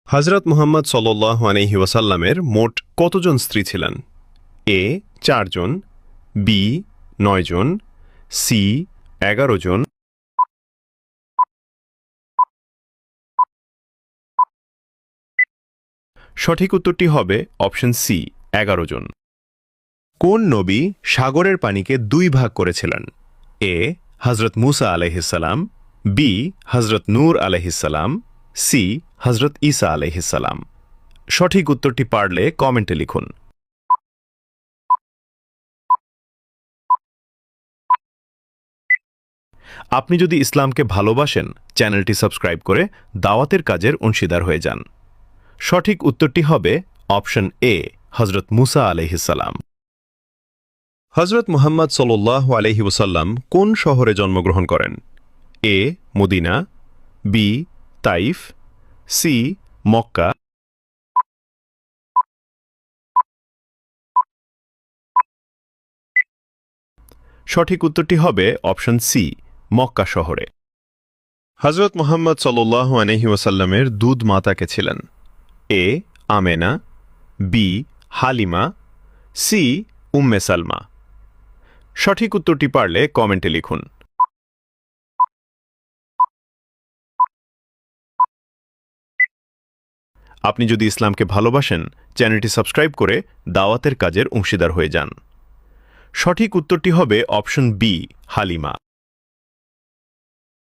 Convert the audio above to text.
হযরত মুহাম্মদ সাল্লাল্লাহু আলাইহি ওয়াসাল্লামের মোট কতজন স্ত্রী ছিলেন? এ ৪ জন, বি ৯ জন, সি ১১ জন। সঠিক উত্তরটি হবে অপশন সি ১১ জন। কোন নবী সাগরের পানিকে ২ ভাগ করেছিলেন? এ হযরত মূসা আলাইহিসসালাম, বি হযরত নূহ আলাইহিসসালাম, সি হযরত ঈসা আলাইহিসসালাম। সঠিক উত্তরটি পারলে কমেন্টে লিখুন। আপনি যদি ইসলামকে ভালোবাসেন, চ্যানেলটি সাবস্ক্রাইব করে দাওয়াতের কাজের অংশীদার হয়ে যান। সঠিক উত্তরটি হবে অপশন এ হযরত মূসা আলাইহিসসালাম। হযরত মুহাম্মদ সাল্লাল্লাহু আলাইহি ওয়াসাল্লাম কোন শহরে জন্মগ্রহণ করেন? A Medina, B Taif, C Mecca. সঠিক উত্তরটি হবে অপশন সি মক্কা শহরে। হযরত মুহাম্মদ সাল্লাল্লাহু আলাইহি ওয়াসাল্লামের দুধ মাতাকে ছিলেন? এ আমেনা, বি হালিমা, সি উম্মে সালমা। সঠিক উত্তরটি পারলে কমেন্টে লিখুন। আপনি যদি ইসলামকে ভালোবাসেন, চ্যানেলটি সাবস্ক্রাইব করে দাওয়াতের কাজের অংশীদার হয়ে যান। সঠিক উত্তরটি হবে অপশন বি হালিমা।